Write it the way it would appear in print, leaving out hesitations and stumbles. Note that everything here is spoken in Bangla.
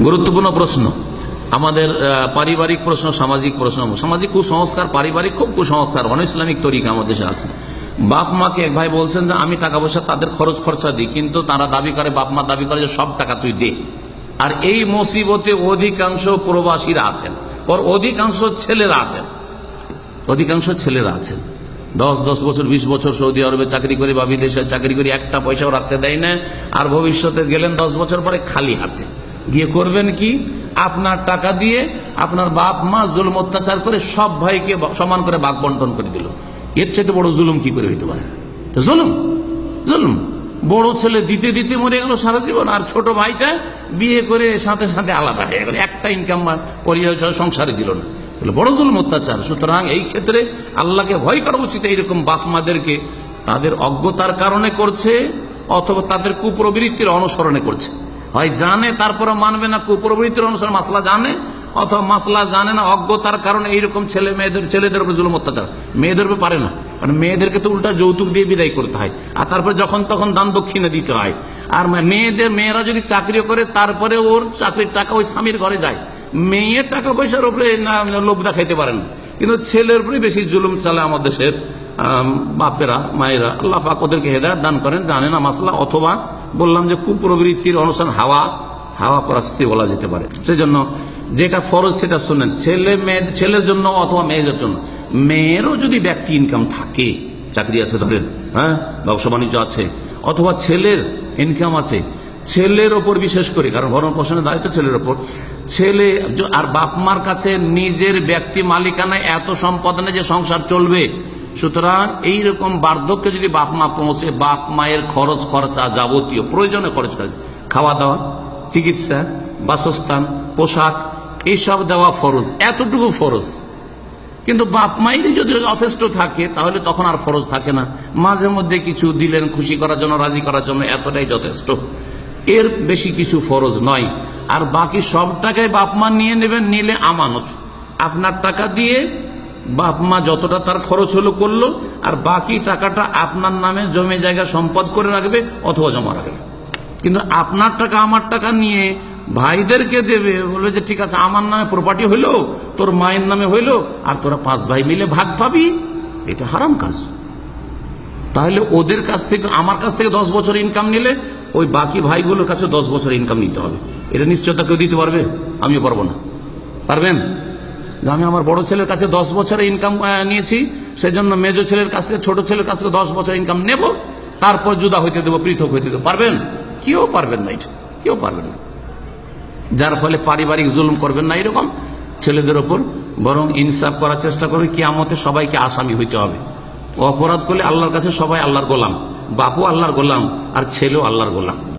গুরুত্বপূর্ণ প্রশ্ন আমাদের পারিবারিক প্রশ্ন, সামাজিক প্রশ্ন। সামাজিক কুসংস্কার, পারিবারিক খুব কুসংস্কার, অন ইসলামিক তরিকা আমাদের দেশে আছে। বাপ মাকে এক ভাই বলছেন যে আমি টাকা পয়সা তাদের খরচ খরচা দিই, কিন্তু তারা দাবি করে, বাপ মা দাবি করে যে সব টাকা তুই দে। আর এই মুসিবতে অধিকাংশ প্রবাসীরা আছেন, ওর অধিকাংশ ছেলেরা আছেন, অধিকাংশ ছেলেরা আছেন 10 বছর 20 বছর সৌদি আরবে চাকরি করে বা বিদেশে চাকরি করে একটা পয়সাও রাখতে দেয় না। আর ভবিষ্যতে গেলেন 10 বছর পরে খালি হাতে গিয়ে করবেন কি? আপনার টাকা দিয়ে আপনার বাপ মা জুলুম অত্যাচার করে সব ভাইকে সমান করে ভাগ বন্টন করে দিল। এর চাইতে বড় জুলুম কি করে হইতে পারে? জুলুম, জুলুম। বড় ছেলে দিতে দিতে মরে গেল সারা জীবন, আর ছোট ভাইটা বিয়ে করে সাথে সাথে আলাদা হয়ে গেল, একটা ইনকাম পরিবার সংসারে দিল না। বড় জুলুম অত্যাচার। সুতরাং এই ক্ষেত্রে আল্লাহকে ভয় করা উচিত। এইরকম বাপ মাদেরকে তাদের অজ্ঞতার কারণে করছে, অথবা তাদের কুপ্রবৃত্তির অনুসরণে করছে। হয় জানে তারপরে মানবে না, কুপ্রবৃত্তির অনুসরণ, মাসলা জানে, অথবা মাসলা জানে না, অজ্ঞতার কারণে এইরকম ছেলেদের উপর জুলুম অত্যাচার। মেয়েদের উপর পারে না, কারণ মেয়েদেরকে তো উল্টা যৌতুক দিয়ে বিদায় করতে হয়, আর তারপরে যখন তখন দান দক্ষিণে দিতে হয়। আর মেয়েরা যদি চাকরিও করে, তারপরে ওর চাকরির টাকা ওই স্বামীর ঘরে যায়। মেয়ের টাকা পয়সার উপরে লোভ দেখাইতে পারে না, কিন্তু ছেলের উপরে বেশি জুলুম চালে আমাদের দেশের বাপেরা মায়েরা। আল্লাহ পাক ওদেরকে হেদায়েত দান করেন, জানে না মাসলা, অথবা বললাম যে কুপ্রবৃত্তির অনুসার হাওয়া পরাস্তি বলা যেতে পারে। সেজন্য যেটা ফরজ সেটা শোনেন, ছেলের জন্য অথবা মেয়েদের জন্য। মেয়েরও যদি ব্যক্তি ইনকাম থাকে, চাকরি আছে ধরেন, হ্যাঁ, ব্যবসা বাণিজ্য আছে, অথবা ছেলের ইনকাম আছে, ছেলের ওপর বিশেষ করে, কারণ ভরণ পোষণের দায়িত্ব ছেলের ওপর। ছেলে আর বাপ মার কাছে নিজের ব্যক্তি মালিকানায় এত সম্পদ নেই যে সংসার চলবে। সুতরাং এইরকম বার্ধক্যে যদি বাপ মা পৌঁছে, বাপ মায়ের খরচ খরচা যাবতীয় প্রয়োজনে খরচ করে, খাওয়া দাওয়া, চিকিৎসা, বাসস্থান, পোশাক, এইসব দেওয়া ফরজ, এতটুকু ফরজ। কিন্তু বাপ মায়েরই যদি যথেষ্ট থাকে তাহলে তখন আর ফরজ থাকে না। মাঝে মধ্যে কিছু দিলেন খুশি করার জন্য, রাজি করার জন্য, এতটাই যথেষ্ট, এর বেশি কিছু ফরজ নয়। আর বাকি সব টাকায় বাপ মা নিয়ে নেবেন, নিলে আমানত। আপনার টাকা দিয়ে বাপ মা যতটা তার খরচ হলো করলো, আর বাকি টাকাটা আপনার নামে জমি জায়গা সম্পদ করে রাখবে অথবা জমা রাখবে। কিন্তু আপনার টাকা আমার টাকা নিয়ে ভাইদেরকে দেবে, বলবে যে ঠিক আছে আমার নামে প্রপার্টি হইলো, তোর মায়ের নামে হইলো, আর তোরা 5 ভাই মিলে ভাগ পাবি। এটা হারাম কাজ। তাহলে ওদের কাছ থেকে, আমার কাছ থেকে 10 বছর ইনকাম নিলে ওই বাকি ভাইগুলোর কাছে 10 বছর ইনকাম নিতে হবে। এটা নিশ্চয়তা কেউ দিতে পারবে? আমিও পারবো না। পারবেন? যে আমি আমার বড় ছেলের কাছে 10 বছরের ইনকাম নিয়েছি, সেজন্য মেজো ছেলের কাছ থেকে, ছোট ছেলের কাছ থেকে 10 বছর ইনকাম নেব, তারপর জুদা হইতে দেবো, পৃথক হইতে দেবো। পারবেন? কেউ পারবেন না, এটা কেউ পারবেন না। যার ফলে পারিবারিক জুলুম করবেন না এরকম ছেলেদের ওপর, বরং ইনসাফ করার চেষ্টা করবে। কিয়ামতে সবাইকে আসামি হইতে হবে। অপরাধ করলে আল্লাহর কাছে সবাই আল্লাহর গোলাম, বাপও আল্লাহর গোলাম আর ছেলেও আল্লাহর গোলাম।